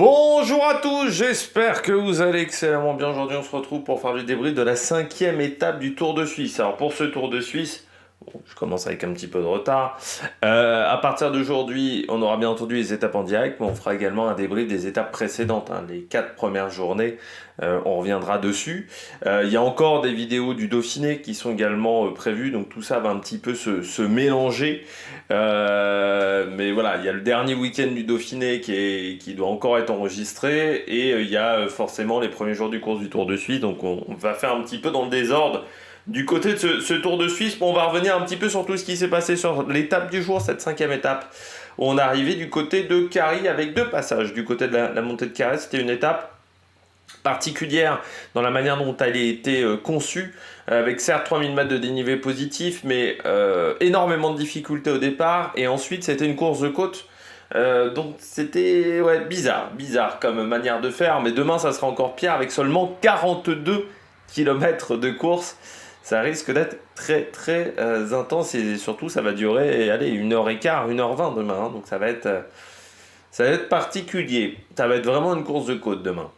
Bonjour à tous, j'espère que vous allez excellemment bien. Aujourd'hui, on se retrouve pour faire le débrief de la 5e étape du Tour de Suisse. Alors pour ce Tour de Suisse, je commence avec un petit peu de retard. À partir d'aujourd'hui, on aura bien entendu les étapes en direct, mais on fera également un débrief des étapes précédentes, les 4 premières journées. On reviendra dessus. Il y a encore des vidéos du Dauphiné qui sont également prévues, donc tout ça va un petit peu se mélanger. Mais voilà, il y a le dernier week-end du Dauphiné qui doit encore être enregistré, et il y a forcément les premiers jours du course du Tour de Suisse, donc on va faire un petit peu dans le désordre. Du côté de ce Tour de Suisse, on va revenir un petit peu sur tout ce qui s'est passé sur l'étape du jour, cette 5e étape. On est arrivé du côté de Cary avec 2 passages. Du côté de la montée de Cary, c'était une étape particulière dans la manière dont elle a été conçue, avec certes 3000 mètres de dénivelé positif, mais énormément de difficultés au départ, et ensuite c'était une course de côte. Donc c'était bizarre comme manière de faire, mais demain ça sera encore pire avec seulement 42 km de course. Ça risque d'être très intense, et surtout ça va durer 1h15, 1h20 demain, donc ça va être particulier. Ça va être vraiment une course de côte demain.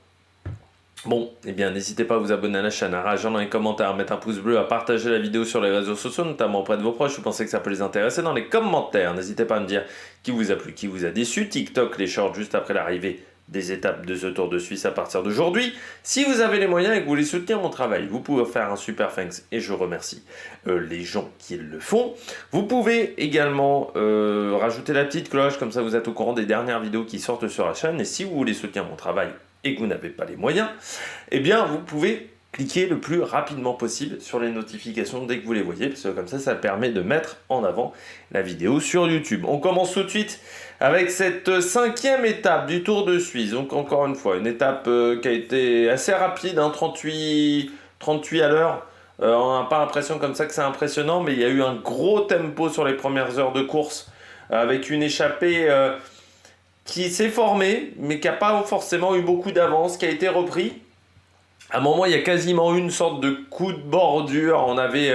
Bon, eh bien n'hésitez pas à vous abonner à la chaîne, à réagir dans les commentaires, à mettre un pouce bleu, à partager la vidéo sur les réseaux sociaux, notamment auprès de vos proches. Vous pensez que ça peut les intéresser dans les commentaires. N'hésitez pas à me dire qui vous a plu, qui vous a déçu. TikTok, les shorts juste après l'arrivée des étapes de ce Tour de Suisse à partir d'aujourd'hui. Si vous avez les moyens et que vous voulez soutenir mon travail, vous pouvez faire un super thanks, et je remercie les gens qui le font. Vous pouvez également rajouter la petite cloche, comme ça vous êtes au courant des dernières vidéos qui sortent sur la chaîne. Et si vous voulez soutenir mon travail et que vous n'avez pas les moyens, eh bien vous pouvez cliquer le plus rapidement possible sur les notifications dès que vous les voyez, parce que comme ça permet de mettre en avant la vidéo sur YouTube. On commence tout de suite avec cette 5e étape du Tour de Suisse. Donc encore une fois, une étape qui a été assez rapide, 38 à l'heure. On n'a pas l'impression comme ça que c'est impressionnant, mais il y a eu un gros tempo sur les premières heures de course, avec une échappée qui s'est formée, mais qui n'a pas forcément eu beaucoup d'avance, qui a été repris. À un moment, il y a quasiment une sorte de coup de bordure. On avait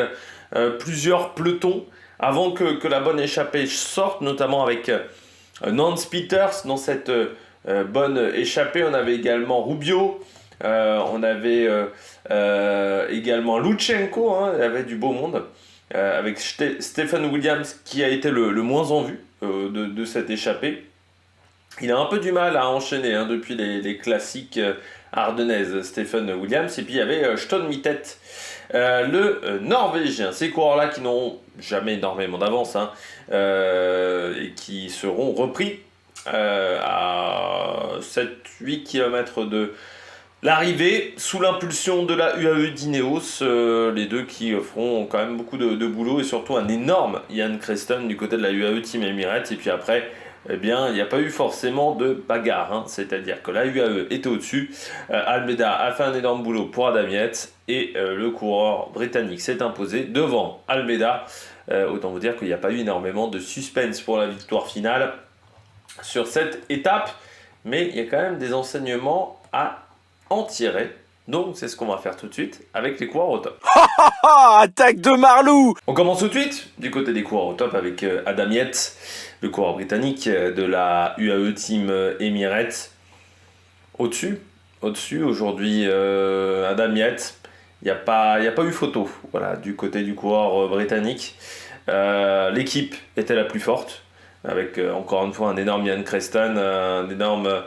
plusieurs pelotons avant que la bonne échappée sorte, notamment avec Nance Peters dans cette bonne échappée. On avait également Rubio, on avait également Lutsenko, il y avait du beau monde, avec Stephen Williams qui a été le moins en vue de cette échappée. Il a un peu du mal à enchaîner depuis les classiques ardennaises, Stephen Williams. Et puis il y avait Stone Mittet, le Norvégien. Ces coureurs-là qui n'ont jamais énormément d'avance, et qui seront repris à 7-8 km de l'arrivée, sous l'impulsion de la UAE d'Ineos. Les deux qui feront quand même beaucoup de boulot, et surtout un énorme Ian Creston du côté de la UAE Team Emirates. Et puis après, eh bien, il n'y a pas eu forcément de bagarre, c'est-à-dire que la UAE était au-dessus. Almeida a fait un énorme boulot pour Adam Yates, et le coureur britannique s'est imposé devant Almeida. Autant vous dire qu'il n'y a pas eu énormément de suspense pour la victoire finale sur cette étape, mais il y a quand même des enseignements à en tirer. Donc c'est ce qu'on va faire tout de suite avec les coureurs au top. Attaque de Marlou! On commence tout de suite du côté des coureurs au top avec Adam Yates, le coureur britannique de la UAE Team Emirates. Au-dessus aujourd'hui, Adam Yates, il n'y a pas eu photo, voilà, du côté du coureur britannique. L'équipe était la plus forte, avec encore une fois un énorme Ian Creston, un énorme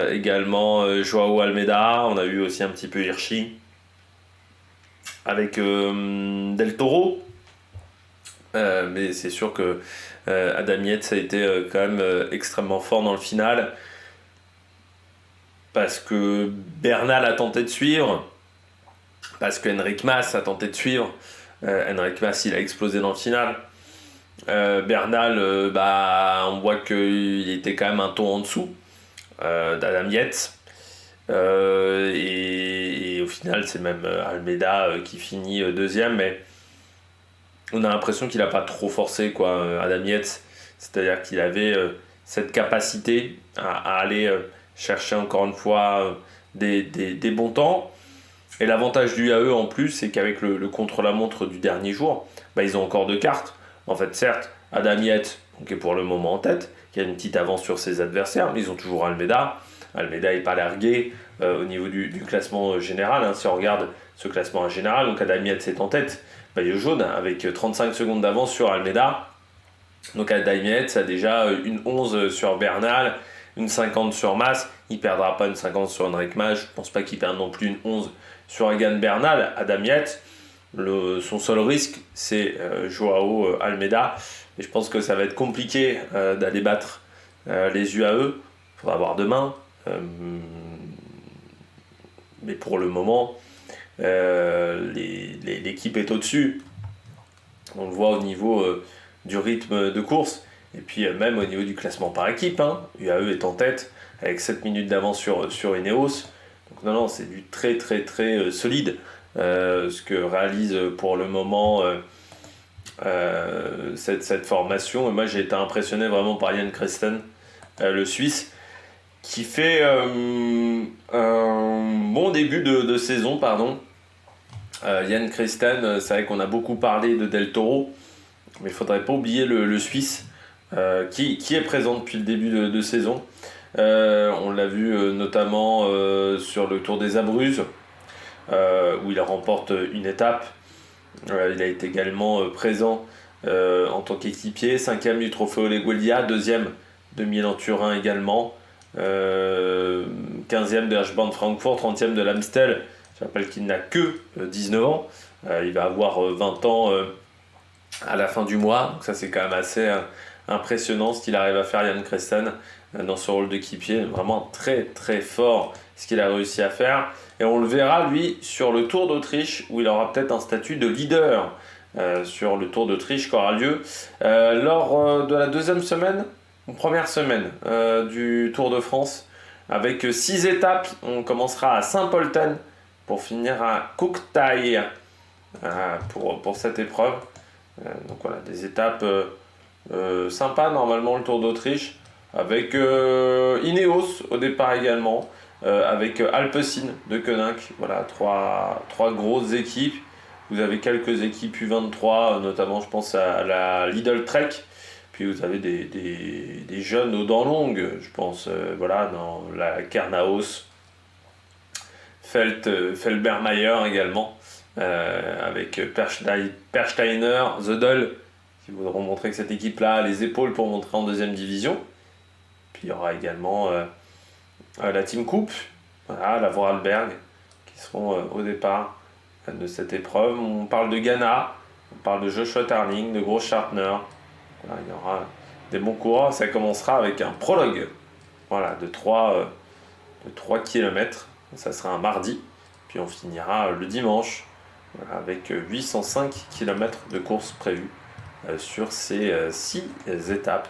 également Joao Almeida. On a eu aussi un petit peu Hirschi avec Del Toro, mais c'est sûr que Adam Yates a été quand même extrêmement fort dans le final, parce que Bernal a tenté de suivre, parce que Enric Mas a tenté de suivre. Enric Mas, il a explosé dans le final. Bernal, on voit qu'il était quand même un ton en dessous d'Adam Yates. Et au final, c'est même Almeida qui finit deuxième, mais on a l'impression qu'il n'a pas trop forcé, Adam Yates. C'est-à-dire qu'il avait cette capacité à aller chercher encore une fois des bons temps. Et l'avantage du AE en plus, c'est qu'avec le contre-la-montre du dernier jour, ils ont encore 2 cartes. En fait, certes, Adam Yates, qui est pour le moment en tête, qui a une petite avance sur ses adversaires, mais ils ont toujours Almeida. Almeida n'est pas largué au niveau du classement général. Hein. Si on regarde ce classement général, donc Adam Yates est en tête, maillot jaune, avec 35 secondes d'avance sur Almeida. Donc Adam Yates a déjà une 11 sur Bernal, une 50 sur Mas. Il ne perdra pas une 50 sur Enric Mas. Je ne pense pas qu'il perde non plus une 11 sur Egan Bernal. Adam Yates, son seul risque, c'est Joao Almeida. Et je pense que ça va être compliqué d'aller battre les UAE. Il faudra voir demain. Mais pour le moment, l'équipe est au-dessus. On le voit au niveau du rythme de course. Et puis même au niveau du classement par équipe. Hein. UAE est en tête avec 7 minutes d'avance sur Ineos. Donc non, c'est du très très très solide. Ce que réalise pour le moment cette formation. Et moi j'ai été impressionné vraiment par Jan Christen, le Suisse, qui fait un bon début de saison. Jan Christen, c'est vrai qu'on a beaucoup parlé de Del Toro, mais il ne faudrait pas oublier le Suisse qui est présent depuis le début de saison. On l'a vu notamment sur le Tour des Abruzzes, où il remporte une étape. Il a été également présent en tant qu'équipier, 5e du Trophée Oleg-Welia, 2e de Milan-Turin également, 15e de Hirschbahn-Francfort, 30e de l'Amstel. Je rappelle qu'il n'a que 19 ans, il va avoir 20 ans à la fin du mois, donc ça c'est quand même assez impressionnant ce qu'il arrive à faire, Jan Christen, dans ce rôle d'équipier. Vraiment très très fort ce qu'il a réussi à faire. Et on le verra, lui, sur le Tour d'Autriche, où il aura peut-être un statut de leader sur le Tour d'Autriche qui aura lieu lors de la première semaine du Tour de France, avec 6 étapes. On commencera à Saint-Polten pour finir à Kouktaï pour cette épreuve. Donc voilà, des étapes sympas normalement, le Tour d'Autriche, avec Ineos au départ également. Avec Alpecin de Koenig, voilà, trois grosses équipes. Vous avez quelques équipes U23, notamment je pense à la Lidl Trek. Puis vous avez des jeunes aux dents longues, je pense voilà, dans la Kernaos, Felbermayer également, avec Persteiner, Zödel, qui voudront montrer que cette équipe-là a les épaules pour montrer en deuxième division. Puis il y aura également la Team Coupe, voilà, la Vorarlberg, qui seront au départ de cette épreuve. On parle de Ghana, on parle de Joshua Tarling, de Großschartner. Voilà, il y aura des bons coureurs. Ça commencera avec un prologue, voilà, de 3 km. Ça sera un mardi. Puis on finira le dimanche, voilà, avec 805 km de course prévue sur ces 6 étapes.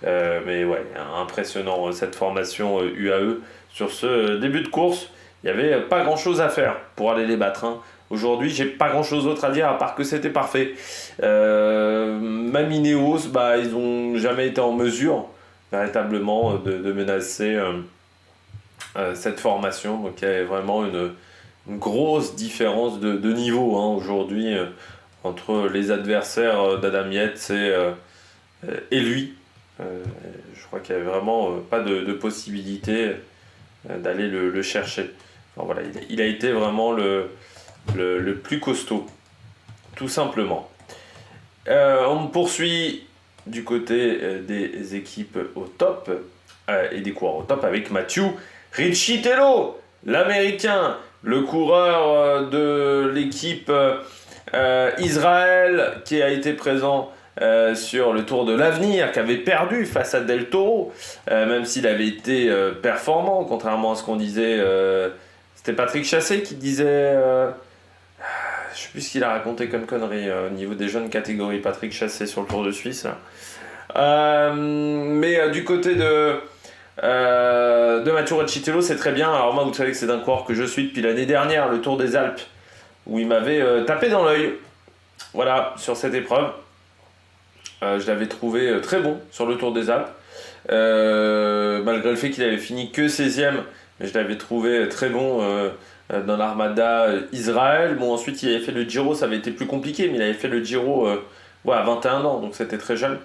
Mais ouais, impressionnant cette formation UAE sur ce début de course. Il n'y avait pas grand chose à faire pour aller les battre. Hein. Aujourd'hui, j'ai pas grand chose d'autre à dire à part que c'était parfait. Même Ineos, ils n'ont jamais été en mesure véritablement de menacer cette formation. Donc il y a vraiment une grosse différence de niveau aujourd'hui entre les adversaires d'Adam Yates et lui. Je crois qu'il n'y avait vraiment pas de possibilité d'aller le chercher. Enfin, voilà, il a été vraiment le plus costaud, tout simplement. On poursuit du côté des équipes au top et des coureurs au top avec Mathieu Riccitello, l'américain, le coureur de l'équipe Israël, qui a été présent sur le Tour de l'Avenir, qui avait perdu face à Del Toro, même s'il avait été performant, contrairement à ce qu'on disait. C'était Patrick Chassé qui disait... je sais plus ce qu'il a raconté comme connerie au niveau des jeunes catégories, Patrick Chassé sur le Tour de Suisse. Mais du côté de Mathieu Riccitello, c'est très bien. Alors moi, vous savez que c'est un coureur que je suis depuis l'année dernière, le Tour des Alpes, où il m'avait tapé dans l'œil. Voilà, sur cette épreuve. Je l'avais trouvé très bon sur le Tour des Alpes. Malgré le fait qu'il avait fini que 16e, mais je l'avais trouvé très bon dans l'Armada Israël. Bon, ensuite, il avait fait le Giro, ça avait été plus compliqué, mais il avait fait le Giro à 21 ans, donc c'était très jeune.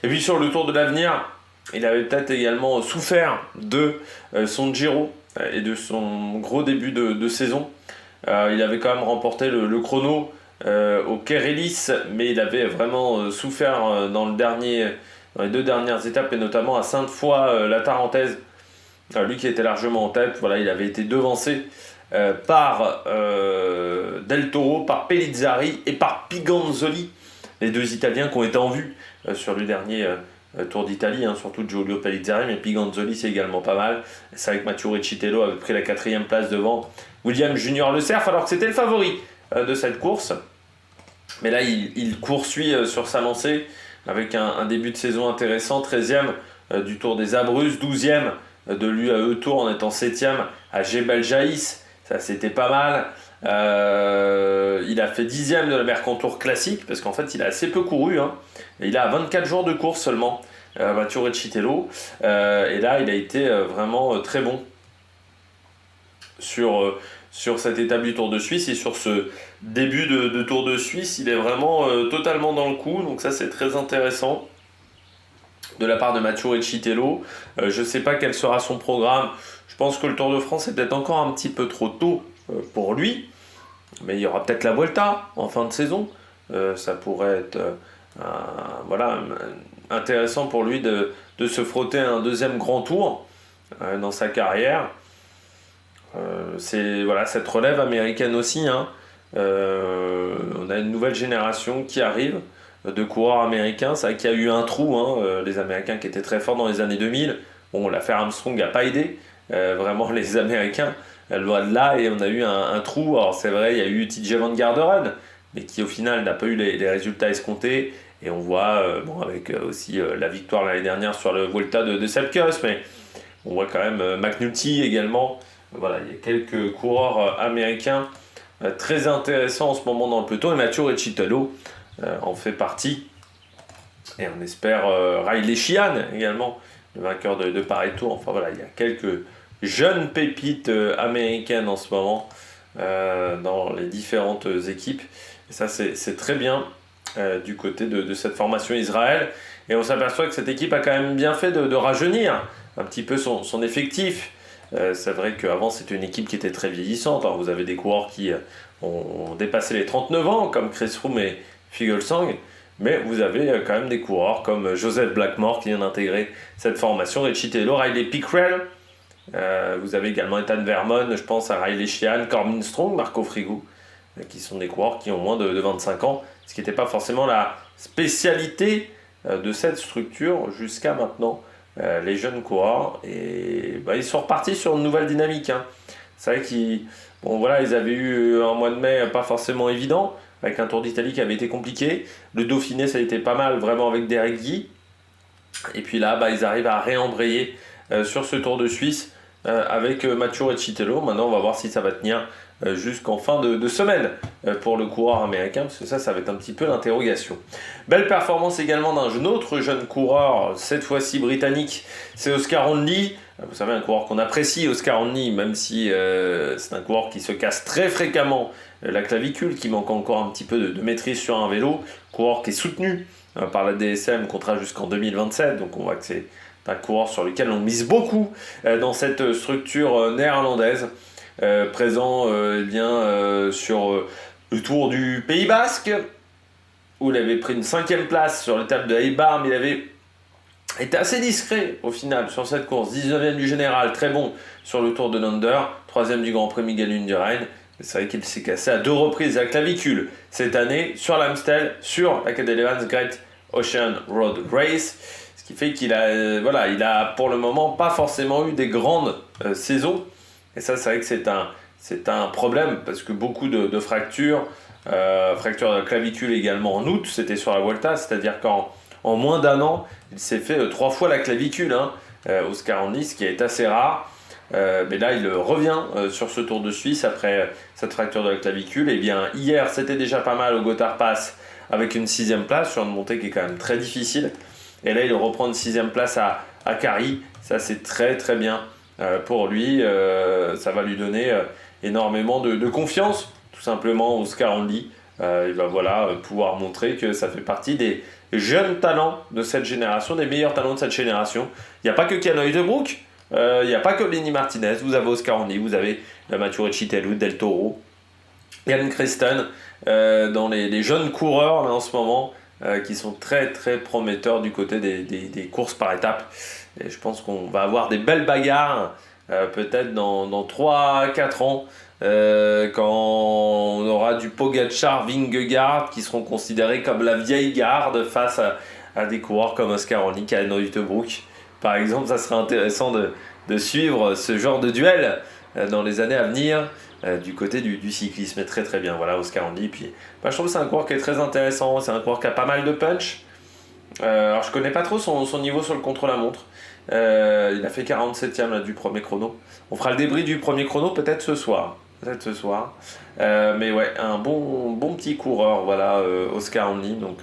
Et puis sur le Tour de l'Avenir, il avait peut-être également souffert de son Giro et de son gros début de saison. Il avait quand même remporté le chrono au Kerelis, mais il avait vraiment souffert dans les 2 dernières étapes, et notamment à Sainte-Foy, la Tarentaise. Lui qui était largement en tête, voilà, il avait été devancé par Del Toro, par Pellizzari et par Piganzoli, les 2 Italiens qui ont été en vue sur le dernier Tour d'Italie, hein, surtout Giulio Pellizzari, mais Piganzoli c'est également pas mal. C'est vrai que Matteo Riccitello avait pris la 4e place devant William Junior Le Cerf, alors que c'était le favori de cette course. Mais là, il poursuit sur sa lancée avec un début de saison intéressant, 13e du Tour des Abruzzes, 12e de l'UAE Tour en étant 7e à Jebel Jaïs, ça c'était pas mal. Il a fait 10e de la Mercantour classique, parce qu'en fait il a assez peu couru, hein. Il a 24 jours de course seulement, Matteo Riccitello, et là il a été vraiment très bon sur cette étape du Tour de Suisse, et sur ce début de Tour de Suisse il est vraiment totalement dans le coup, donc ça c'est très intéressant de la part de Matteo Riccitello. Je ne sais pas quel sera son programme. Je pense que le Tour de France est peut-être encore un petit peu trop tôt pour lui, mais il y aura peut-être la Vuelta en fin de saison. Ça pourrait être voilà, intéressant pour lui de se frotter un 2e grand tour dans sa carrière. C'est voilà, cette relève américaine aussi, hein. On a une nouvelle génération qui arrive de coureurs américains. C'est vrai qu'il y a eu un trou, hein, les Américains qui étaient très forts dans les années 2000. Bon, l'affaire Armstrong n'a pas aidé vraiment les Américains, loin de là, et on a eu un trou. Alors c'est vrai, il y a eu TJ Van Garderen, mais qui au final n'a pas eu les résultats escomptés, et on voit bon, avec aussi la victoire l'année dernière sur le Vuelta de Sepp Kuss, mais on voit quand même McNulty également. Voilà, il y a quelques coureurs américains très intéressants en ce moment dans le peloton, et Matteo Riccitello en fait partie, et on espère Riley Sheehan également, le vainqueur de Paris Tour. Enfin voilà, il y a quelques jeunes pépites américaines en ce moment dans les différentes équipes, et ça c'est très bien du côté de cette formation Israël, et on s'aperçoit que cette équipe a quand même bien fait de rajeunir un petit peu son effectif. C'est vrai qu'avant c'était une équipe qui était très vieillissante. Alors vous avez des coureurs qui ont dépassé les 39 ans comme Chris Froome et Fuglsang, mais vous avez quand même des coureurs comme Joseph Blackmore qui vient d'intégrer cette formation, Riccitello, Riley Pickrell, vous avez également Ethan Vermeulen, je pense à Riley Sheehan, Corbin Strong, Marco Frigo, qui sont des coureurs qui ont moins de 25 ans, ce qui n'était pas forcément la spécialité de cette structure jusqu'à maintenant. Les jeunes coureurs, et ils sont repartis sur une nouvelle dynamique, hein. C'est vrai qu'ils ils avaient eu un mois de mai pas forcément évident, avec un Tour d'Italie qui avait été compliqué. Le Dauphiné ça a été pas mal vraiment avec Derek Guy, et puis là ils arrivent à réembrayer sur ce Tour de Suisse avec Matteo Riccitello. Maintenant on va voir si ça va tenir jusqu'en fin de semaine pour le coureur américain, parce que ça va être un petit peu l'interrogation. Belle performance également d'un autre jeune coureur, cette fois-ci britannique, c'est Oscar Hindley. Vous savez, un coureur qu'on apprécie, Oscar Hindley, même si c'est un coureur qui se casse très fréquemment la clavicule, qui manque encore un petit peu de maîtrise sur un vélo, coureur qui est soutenu par la DSM, contrat jusqu'en 2027, donc on voit que c'est un coureur sur lequel on mise beaucoup dans cette structure néerlandaise. Présent sur le Tour du Pays Basque, où il avait pris une 5e place sur l'étape de Eibar, mais il avait été assez discret au final sur cette course. 19e du général, très bon sur le Tour de Lander, 3e du Grand Prix Miguel Indurain. C'est vrai qu'il s'est cassé à 2 reprises la clavicule cette année sur l'Amstel, sur la Cadel Evans Great Ocean Road Race, ce qui fait qu'il a, il a pour le moment pas forcément eu des grandes saisons. Et ça, c'est vrai que c'est un problème, parce que beaucoup de fractures, fracture de la clavicule également en août, c'était sur la Vuelta, c'est-à-dire qu'en moins d'un an, il s'est fait 3 fois la clavicule, hein, Oscar Hindley, ce qui est assez rare. Mais là, il revient sur ce Tour de Suisse après cette fracture de la clavicule. Et bien, hier, c'était déjà pas mal au Gotthard Pass avec une 6e place sur une montée qui est quand même très difficile. Et là, il reprend une 6e place à Cary. Ça, c'est très très bien. Pour lui, ça va lui donner énormément de confiance, tout simplement. Oscar Hindley, il va pouvoir montrer que ça fait partie jeunes talents de cette génération, des meilleurs talents de cette génération. Il n'y a pas que Keanu Uiterbrook, il n'y a pas que Lenny Martinez, vous avez Oscar Only, vous avez Mathieu Riccitello, Del Toro, Yann Christen, dans les jeunes coureurs là, en ce moment, qui sont très très prometteurs du côté des courses par étapes. Et je pense qu'on va avoir des belles bagarres, peut-être dans 3-4 ans, quand on aura du Pogačar, Vingegaard, qui seront considérés comme la vieille garde face à des coureurs comme Oscar Only, Keanu Uiterbrook. Par exemple, ça serait intéressant de suivre ce genre de duel dans les années à venir. Du côté du cyclisme, très très bien, voilà Oscar Only. Puis, je trouve que c'est un coureur qui est très intéressant, c'est un coureur qui a pas mal de punch. Alors je connais pas trop son niveau sur le contre-la-montre. Il a fait 47ème là, du premier chrono. On fera le débrief du premier chrono peut-être ce soir. Mais ouais, un bon petit coureur, voilà, Oscar Only. Donc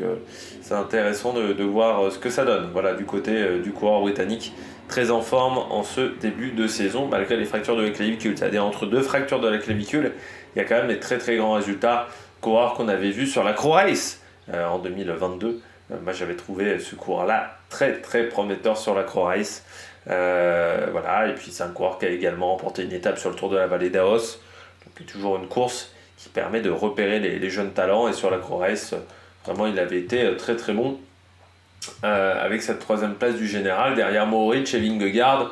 c'est intéressant de voir ce que ça donne, voilà, du côté du coureur britannique. Très en forme en ce début de saison, malgré les fractures de la clavicule. C'est-à-dire entre 2 fractures de la clavicule, il y a quand même des très très grands résultats. Coureur qu'on avait vu sur la Crow Race en 2022. Moi j'avais trouvé ce coureur-là très très prometteur sur la Crow Race. Voilà, et puis c'est un coureur qui a également remporté une étape sur le Tour de la Vallée d'Aos. Donc toujours une course qui permet de repérer les jeunes talents. Et sur la Crow Race, vraiment il avait été très très bon. Avec cette 3ème place du général derrière Mohoric et Vingegaard,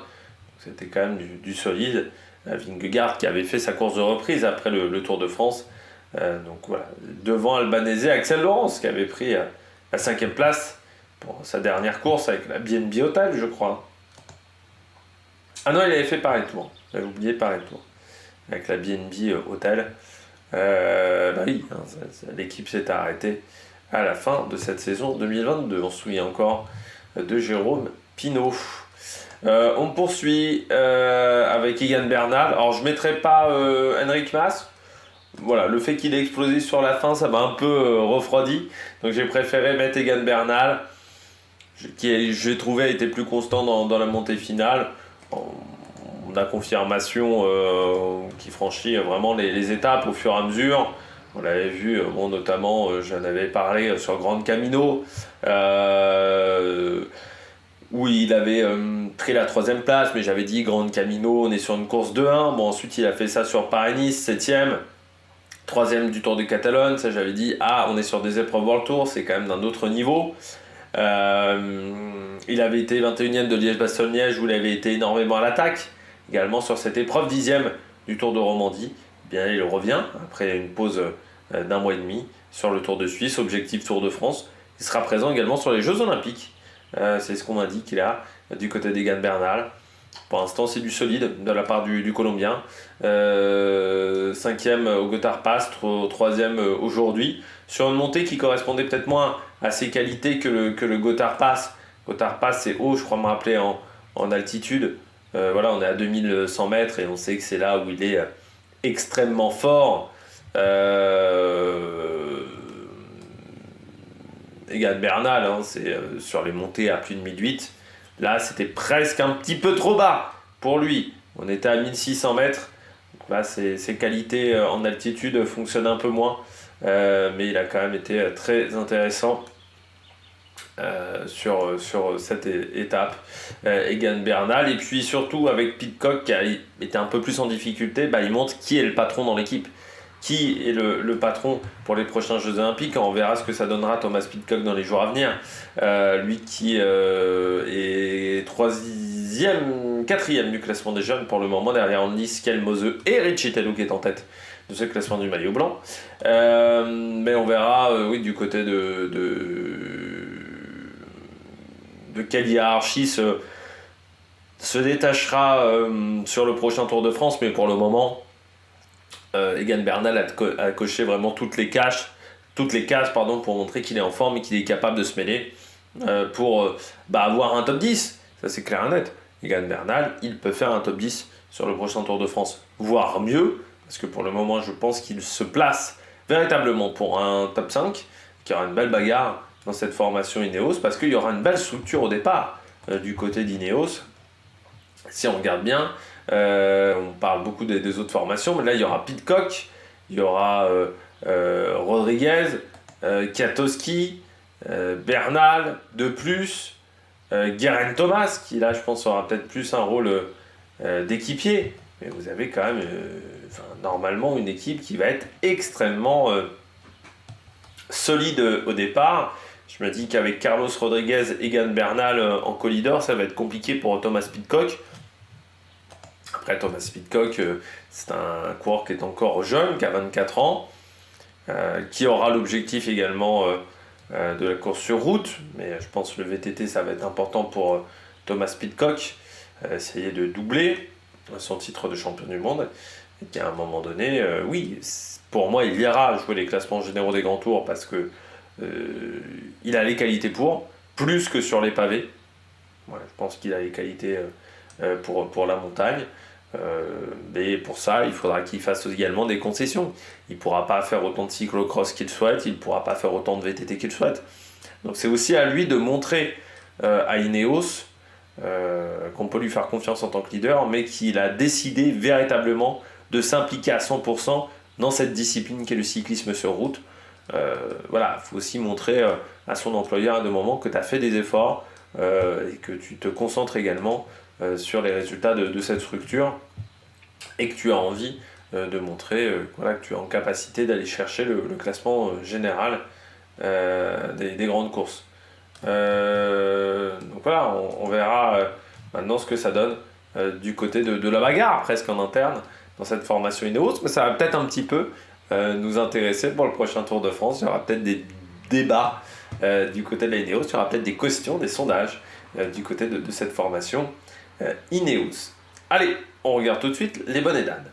c'était quand même du solide. Vingegaard qui avait fait sa course de reprise après le Tour de France, donc voilà, devant Albanese et Axel Laurence qui avait pris la 5ème place pour sa dernière course avec la BNB Hotel, je crois. Ah non, il avait fait Paris Tour, j'avais oublié Paris Tour avec la BNB Hotel. Oui, hein, l'équipe s'est arrêtée à la fin de cette saison 2022. On se souvient encore de Jérôme Pinault. On poursuit avec Egan Bernal. Alors je ne mettrai pas Enric Mas. Voilà, le fait qu'il ait explosé sur la fin, ça m'a un peu refroidi. Donc j'ai préféré mettre Egan Bernal, qui j'ai trouvé a été plus constant dans la montée finale. On a confirmation qui franchit vraiment les étapes au fur et à mesure. On l'avait vu, notamment, j'en avais parlé sur Grand Camino, où il avait pris la 3ème place, mais j'avais dit Grand Camino, on est sur une course 2-1. Bon, ensuite, il a fait ça sur Paris-Nice, 7ème, 3ème du Tour de Catalogne. Ça, j'avais dit, on est sur des épreuves World Tour, c'est quand même d'un autre niveau. Il avait été 21ème de Liège-Bastogne-Liège, où il avait été énormément à l'attaque. Également sur cette épreuve, 10ème du Tour de Romandie. Bien, il revient après une pause d'1 mois et demi sur le Tour de Suisse, objectif Tour de France. Il sera présent également sur les Jeux Olympiques. C'est ce qu'on indique là, du côté d'Egan Bernal. Pour l'instant, c'est du solide de la part du Colombien. 5ème au Gothard Pass, 3ème aujourd'hui. Sur une montée qui correspondait peut-être moins à ses qualités que le Gothard Pass. Gothard Pass, c'est haut, je crois me rappeler, en altitude. Voilà, on est à 2100 mètres et on sait que c'est là où il est extrêmement fort. Egan Bernal, hein, c'est sur les montées à plus de 1008. Là, c'était presque un petit peu trop bas pour lui. On était à 1600 mètres. Donc là, ses qualités en altitude fonctionnent un peu moins. Mais il a quand même été très intéressant sur cette étape. Egan Bernal. Et puis surtout, avec Pidcock qui a été un peu plus en difficulté, il montre qui est le patron dans l'équipe. Qui est le patron pour les prochains Jeux Olympiques. On verra ce que ça donnera Thomas Pidcock dans les jours à venir. Lui qui est 4ème du classement des jeunes pour le moment, derrière Andy Skelmose et Riccitello qui est en tête de ce classement du maillot blanc. Mais on verra du côté de quelle hiérarchie se détachera sur le prochain Tour de France. Mais pour le moment, Egan Bernal a coché vraiment toutes les cases pour montrer qu'il est en forme et qu'il est capable de se mêler pour avoir un top 10. Ça, c'est clair et net. Egan Bernal, il peut faire un top 10 sur le prochain Tour de France, voire mieux, parce que pour le moment, je pense qu'il se place véritablement pour un top 5, qu'il y aura une belle bagarre dans cette formation Ineos, parce qu'il y aura une belle structure au départ du côté d'Ineos. Si on regarde bien, on parle beaucoup des autres formations, mais là il y aura Pidcock, il y aura Rodriguez, Kwiatkowski, Bernal de plus, Geraint Thomas, qui là je pense aura peut-être plus un rôle d'équipier, mais vous avez quand même normalement une équipe qui va être extrêmement solide au départ. Je me dis qu'avec Carlos Rodriguez et Egan Bernal en co-leader, ça va être compliqué pour Thomas Pidcock. Après, Thomas Pidcock, c'est un coureur qui est encore jeune, qui a 24 ans, qui aura l'objectif également de la course sur route. Mais je pense que le VTT, ça va être important pour Thomas Pidcock, essayer de doubler son titre de champion du monde. Et qu'à un moment donné, oui, pour moi, il ira jouer les classements généraux des grands tours parce que il a les qualités pour, plus que sur les pavés. Voilà, je pense qu'il a les qualités pour la montagne. Mais pour ça, il faudra qu'il fasse également des concessions. Il ne pourra pas faire autant de cyclocross qu'il souhaite, il ne pourra pas faire autant de VTT qu'il souhaite. Donc c'est aussi à lui de montrer à Ineos qu'on peut lui faire confiance en tant que leader, mais qu'il a décidé véritablement de s'impliquer à 100% dans cette discipline qu'est le cyclisme sur route. Voilà, il faut aussi montrer à son employeur à des moments que tu as fait des efforts et que tu te concentres également sur les résultats de cette structure et que tu as envie de montrer voilà, que tu es en capacité d'aller chercher le classement général des grandes courses. Donc voilà, on verra maintenant ce que ça donne du côté de la bagarre presque en interne dans cette formation Ineos, mais ça va peut-être un petit peu nous intéresser pour le prochain Tour de France. Il y aura peut-être des débats du côté de la Ineos, il y aura peut-être des questions, des sondages du côté de cette formation Ineos. Allez, on regarde tout de suite les bonnets d'âne.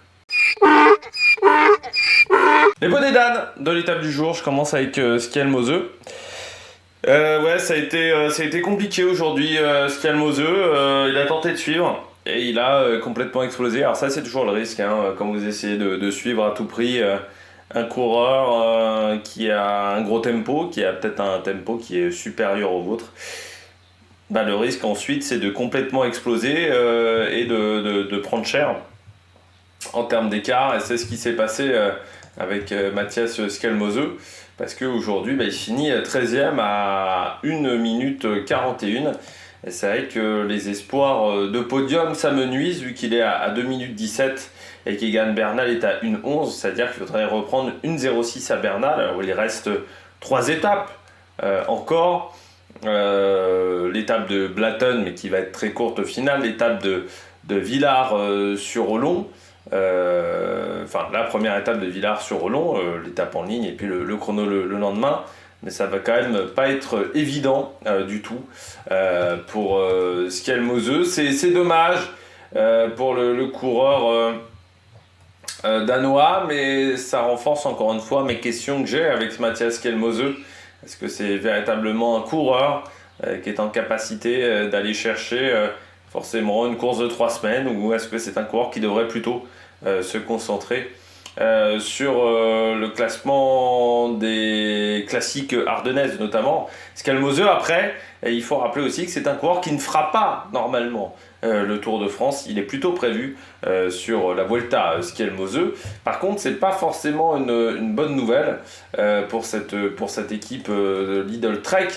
Les bonnets d'âne de l'étape du jour, je commence avec Skelmose. Ouais, ça a été compliqué aujourd'hui, Skelmose. Il a tenté de suivre et il a complètement explosé. Alors ça, c'est toujours le risque, hein, quand vous essayez de suivre à tout prix un coureur qui a un gros tempo, qui a peut-être un tempo qui est supérieur au vôtre. Bah, le risque ensuite, c'est de complètement exploser et de prendre cher en termes d'écart. Et c'est ce qui s'est passé avec Matthias Skelmose. Parce qu'aujourd'hui, il finit 13e à 1 minute 41. Et c'est vrai que les espoirs de podium, ça me nuise, vu qu'il est à 2 minutes 17 et qu'Egan Bernal est à 1,11. C'est-à-dire qu'il faudrait reprendre 1,06 à Bernal. Alors, il reste 3 étapes encore. L'étape de Blatten, mais qui va être très courte au final. L'étape de Villars-sur-Olon. La première étape de Villars-sur-Olon, l'étape en ligne et puis le chrono le lendemain, mais ça va quand même pas être évident du tout pour Skelmose. C'est dommage pour le coureur danois, mais ça renforce encore une fois mes questions que j'ai avec Matthias Skelmose. Est-ce que c'est véritablement un coureur qui est en capacité d'aller chercher forcément une course de 3 semaines, ou est-ce que c'est un coureur qui devrait plutôt se concentrer sur le classement des classiques ardennaises notamment. Skelmose, après, il faut rappeler aussi que c'est un coureur qui ne fera pas normalement le Tour de France. Il est plutôt prévu sur la Vuelta Skelmose. Par contre, c'est pas forcément une bonne nouvelle pour cette équipe de Lidl Trek.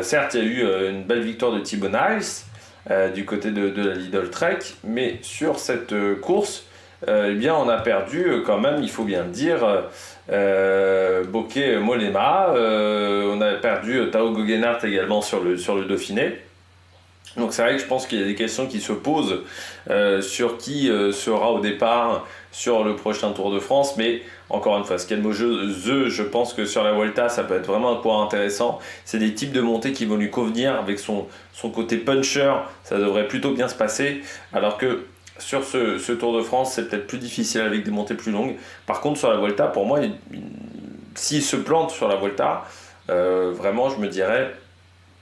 Certes, il y a eu une belle victoire de Thibaut Nice du côté de la Lidl Trek, mais sur cette course, on a perdu quand même, il faut bien le dire, Bokeh Mollema, on a perdu Tao Geoghegan également sur le Dauphiné. Donc c'est vrai que je pense qu'il y a des questions qui se posent sur qui sera au départ sur le prochain Tour de France, mais encore une fois, Skelmose, je pense que sur la Vuelta, ça peut être vraiment un coureur intéressant. C'est des types de montées qui vont lui convenir avec son côté puncher, ça devrait plutôt bien se passer, alors que sur ce Tour de France, c'est peut-être plus difficile avec des montées plus longues. Par contre, sur la Vuelta, pour moi, s'il se plante sur la Vuelta, vraiment, je me dirais,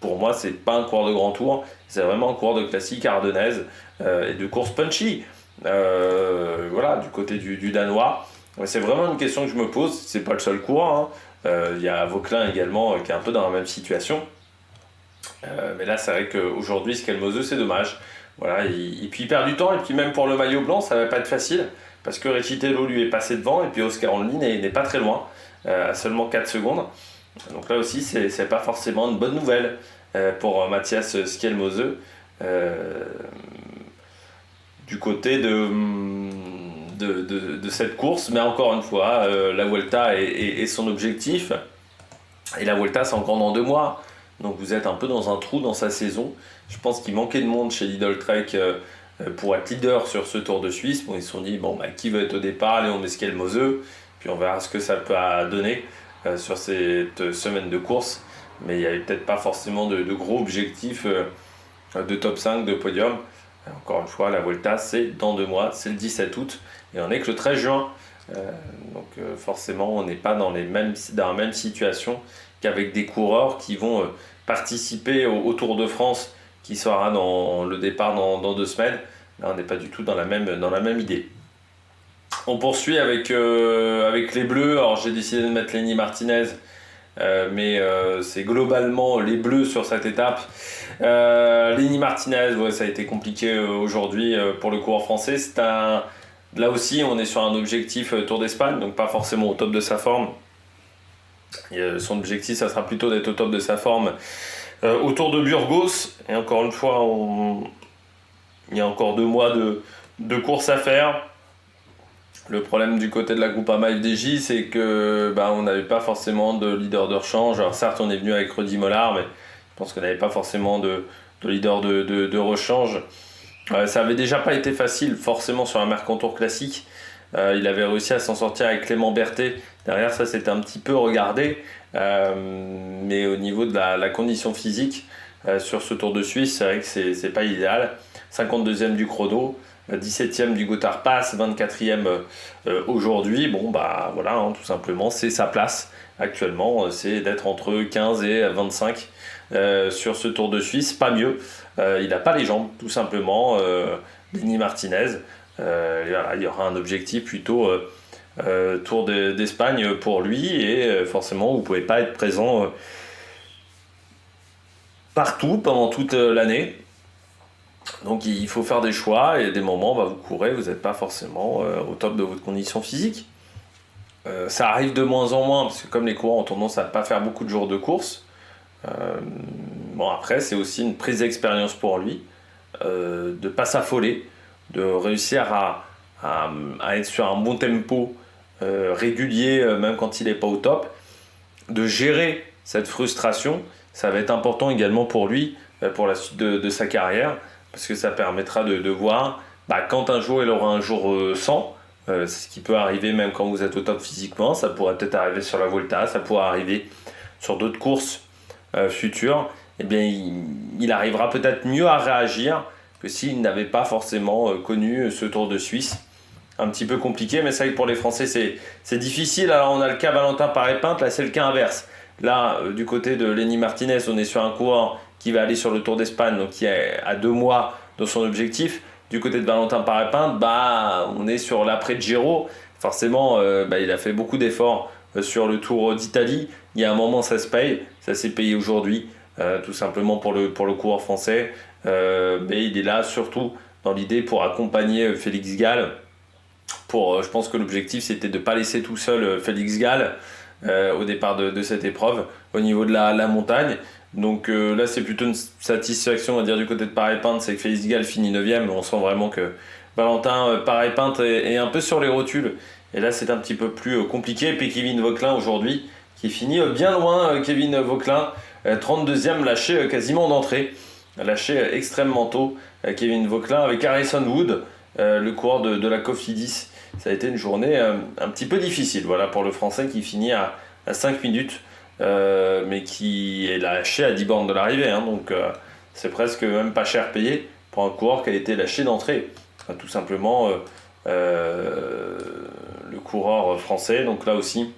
pour moi, c'est pas un coureur de grand tour, c'est vraiment un coureur de classique ardennaise et de course punchy. Voilà, du côté du Danois. C'est vraiment une question que je me pose, c'est pas le seul coureur. Il y a Vauquelin également qui est un peu dans la même situation. Mais là, c'est vrai qu'aujourd'hui, Skelmose, c'est dommage. Voilà, et puis il perd du temps, et puis même pour le maillot blanc, ça va pas être facile, parce que Recitello lui est passé devant, et puis Oscar Onlin n'est pas très loin, à seulement 4 secondes. Donc là aussi, c'est pas forcément une bonne nouvelle pour Mathias Skjelmose. Euh, du côté de cette course, mais encore une fois, la Vuelta est son objectif. Et la Vuelta, c'est encore dans 2 mois. Donc vous êtes un peu dans un trou dans sa saison. Je pense qu'il manquait de monde chez Lidl Trek pour être leader sur ce Tour de Suisse. Bon, ils se sont dit, bon, bah, qui veut être au départ? Léon Mesquel-Moseux. Puis on verra ce que ça peut donner sur cette semaine de course. Mais il n'y avait peut-être pas forcément de gros objectifs de top 5, de podium. Encore une fois, la Vuelta, c'est dans 2 mois, c'est le 17 août. Et on est que le 13 juin. Donc forcément, on n'est pas dans la même situation qu'avec des coureurs qui vont participer au Tour de France qui sera dans le départ dans 2 semaines. Là, on n'est pas du tout dans la même idée. On poursuit avec les Bleus. Alors j'ai décidé de mettre Lenny Martinez, mais c'est globalement les Bleus sur cette étape. Lenny Martinez, ouais, ça a été compliqué aujourd'hui pour le coureur français. Là aussi, on est sur un objectif Tour d'Espagne, donc pas forcément au top de sa forme. Et son objectif, ça sera plutôt d'être au top de sa forme au Tour de Burgos. Et encore une fois, il y a encore 2 mois de course à faire. Le problème du côté de la Groupama FDJ, c'est que on n'avait pas forcément de leader de rechange. Alors certes, on est venu avec Rudy Mollard, mais je pense qu'on n'avait pas forcément de leader de rechange. Ça avait déjà pas été facile forcément sur un Mercantour classique. Il avait réussi à s'en sortir avec Clément Berthet. Derrière ça, c'était un petit peu regardé. Mais au niveau de la condition physique sur ce Tour de Suisse, c'est vrai que c'est pas idéal. 52e du chrono, 17e du Gotthard Pass, 24e aujourd'hui. Bon bah voilà, hein, tout simplement, c'est sa place actuellement. C'est d'être entre 15 et 25 sur ce Tour de Suisse, pas mieux. Il n'a pas les jambes, tout simplement. Lenny Martinez. Voilà, il y aura un objectif plutôt Tour d'Espagne pour lui, et forcément vous ne pouvez pas être présent partout pendant toute l'année. Donc il faut faire des choix, et des moments vous courez, vous n'êtes pas forcément au top de votre condition physique. Ça arrive de moins en moins, parce que comme les coureurs ont tendance à ne pas faire beaucoup de jours de course, bon après c'est aussi une prise d'expérience pour lui, de ne pas s'affoler, de réussir à être sur un bon tempo régulier, même quand il n'est pas au top, de gérer cette frustration. Ça va être important également pour lui, pour la suite de sa carrière, parce que ça permettra de voir quand un jour il aura un jour sans. C'est ce qui peut arriver même quand vous êtes au top physiquement. Ça pourrait peut-être arriver sur la Volta, ça pourrait arriver sur d'autres courses futures. Eh bien, il arrivera peut-être mieux à réagir que s'il n'avait pas forcément connu ce Tour de Suisse. Un petit peu compliqué, mais c'est vrai que pour les Français c'est difficile. Alors on a le cas Valentin Paré-Pinte, là c'est le cas inverse. Là du côté de Lenny Martinez, on est sur un coureur qui va aller sur le Tour d'Espagne, donc qui est à 2 mois de son objectif. Du côté de Valentin Paré-Pinte, on est sur l'après Giro. Forcément il a fait beaucoup d'efforts sur le Tour d'Italie. Il y a un moment ça se paye, ça s'est payé aujourd'hui, tout simplement pour le coureur français. Mais il est là surtout dans l'idée pour accompagner Félix Gall. Je pense que l'objectif c'était de ne pas laisser tout seul Félix Gall au départ de cette épreuve au niveau de la montagne. Donc là c'est plutôt une satisfaction, on va dire, du côté de Paré-Pinte, c'est que Félix Gall finit 9ème. On sent vraiment que Valentin Paré-Pinte est un peu sur les rotules, et là c'est un petit peu plus compliqué. Et puis Kevin Vauquelin aujourd'hui qui finit bien loin. Kevin Vauquelin 32ème, lâché quasiment d'entrée, lâché extrêmement tôt. Kevin Vauquelin avec Harrison Wood, le coureur de la Cofidis. Ça a été une journée un petit peu difficile, voilà, pour le Français qui finit à 5 minutes, mais qui est lâché à 10 bornes de l'arrivée, hein, donc c'est presque même pas cher payé pour un coureur qui a été lâché d'entrée. Tout simplement le coureur français. Donc là aussi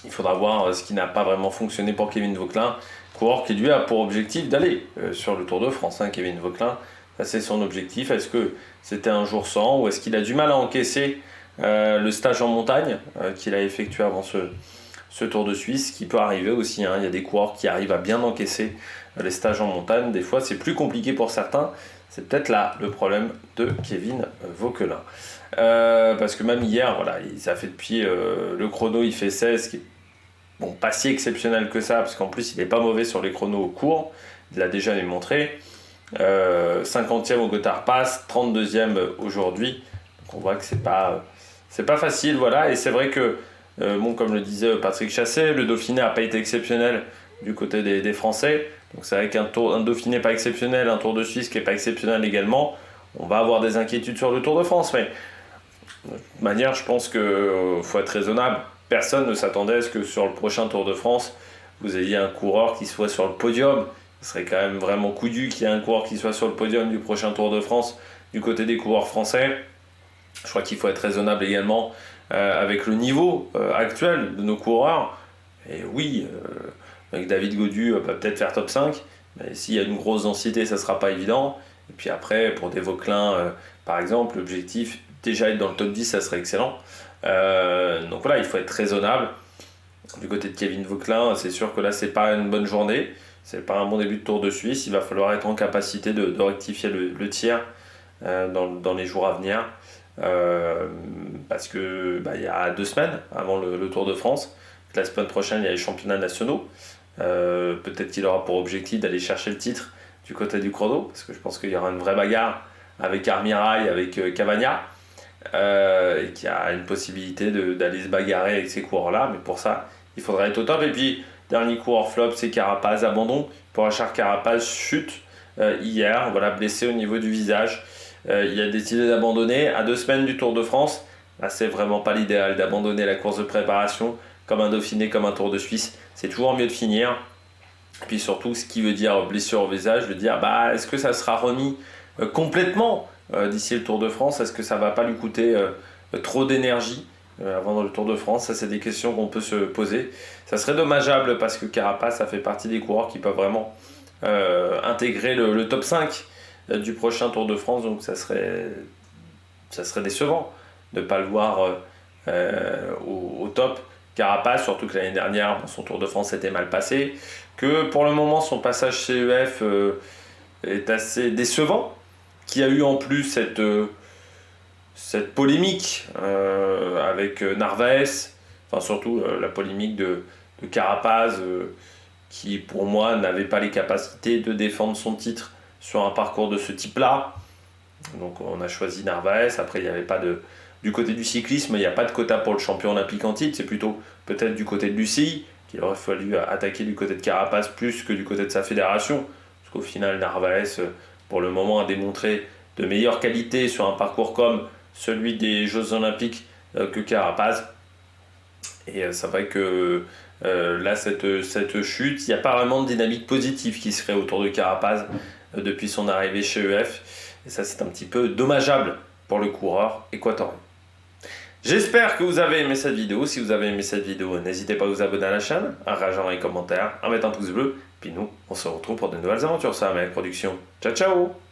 il faudra voir ce qui n'a pas vraiment fonctionné pour Kevin Vauquelin, coureur qui lui a pour objectif d'aller sur le Tour de France, hein, Kevin Vauquelin. C'est son objectif. Est-ce que c'était un jour sans, ou est-ce qu'il a du mal à encaisser le stage en montagne qu'il a effectué avant ce Tour de Suisse, qui peut arriver aussi, hein. Il y a des coureurs qui arrivent à bien encaisser les stages en montagne. Des fois c'est plus compliqué pour certains. C'est peut-être là le problème de Kevin Vauquelin, parce que même hier, voilà, ça fait depuis le chrono il fait 16, ce qui est bon, pas si exceptionnel que ça, parce qu'en plus il n'est pas mauvais sur les chronos courts, il l'a déjà démontré. 50e au Gothard Pass, 32e aujourd'hui. Donc on voit que c'est pas facile, voilà. Et c'est vrai que, bon, comme le disait Patrick Chassé, le Dauphiné n'a pas été exceptionnel du côté des Français. Donc c'est vrai qu'un Dauphiné pas exceptionnel, un Tour de Suisse qui n'est pas exceptionnel également, on va avoir des inquiétudes sur le Tour de France. Mais de toute manière, je pense qu'il faut être raisonnable. Personne ne s'attendait à ce que sur le prochain Tour de France, vous ayez un coureur qui soit sur le podium. Ce serait quand même vraiment coudu qu'il y ait un coureur qui soit sur le podium du prochain Tour de France du côté des coureurs français. Je crois qu'il faut être raisonnable également avec le niveau actuel de nos coureurs. Et oui, avec David Gaudu, va peut-être faire top 5, mais s'il y a une grosse densité, ça ne sera pas évident. Et puis après, pour des Vauquelin, par exemple, l'objectif, déjà être dans le top 10, ça serait excellent. Donc voilà, il faut être raisonnable. Du côté de Kevin Vauquelin, c'est sûr que là, c'est pas une bonne journée. C'est pas un bon début de Tour de Suisse. Il va falloir être en capacité de rectifier le tir dans les jours à venir. Parce que il y a 2 semaines avant le Tour de France, la semaine prochaine, il y a les championnats nationaux. Peut-être qu'il aura pour objectif d'aller chercher le titre du côté du chrono, parce que je pense qu'il y aura une vraie bagarre avec Armirail, avec Cavagna, et qu'il y a une possibilité d'aller se bagarrer avec ces coureurs-là. Mais pour ça, il faudra être au top. Et puis, dernier coureur flop, c'est Carapaz, abandon. Pour Achard Carapaz, chute hier, voilà, blessé au niveau du visage. Il a décidé d'abandonner à 2 semaines du Tour de France. Là, c'est vraiment pas l'idéal d'abandonner la course de préparation, comme un Dauphiné, comme un Tour de Suisse. C'est toujours mieux de finir. Et puis surtout, ce qui veut dire blessure au visage, veut dire est-ce que ça sera remis complètement d'ici le Tour de France? Est-ce que ça va pas lui coûter trop d'énergie avant le Tour de France? Ça, c'est des questions qu'on peut se poser. Ça serait dommageable parce que Carapaz, ça fait partie des coureurs qui peuvent vraiment intégrer le top 5 du prochain Tour de France. Donc ça serait décevant de ne pas le voir au top. Carapaz, surtout que l'année dernière, son Tour de France s'était mal passé, que pour le moment son passage CEF est assez décevant, qu'il y a eu en plus cette polémique avec Narvaez, enfin surtout la polémique de Carapaz, qui pour moi n'avait pas les capacités de défendre son titre sur un parcours de ce type-là. Donc on a choisi Narvaez. Après, il n'y avait pas du côté du cyclisme, il n'y a pas de quota pour le champion olympique en titre. C'est plutôt peut-être du côté de l'UCI qu'il aurait fallu attaquer du côté de Carapaz plus que du côté de sa fédération. Parce qu'au final, Narvaez, pour le moment, a démontré de meilleures qualités sur un parcours comme celui des Jeux Olympiques que Carapaz. Et c'est vrai que là, cette chute, il n'y a pas vraiment de dynamique positive qui se crée autour de Carapaz depuis son arrivée chez EF. Et ça, c'est un petit peu dommageable pour le coureur équatorien. J'espère que vous avez aimé cette vidéo. Si vous avez aimé cette vidéo, n'hésitez pas à vous abonner à la chaîne, à réagir dans les commentaires, à mettre un pouce bleu. Puis nous, on se retrouve pour de nouvelles aventures sur la Production. Ciao, ciao!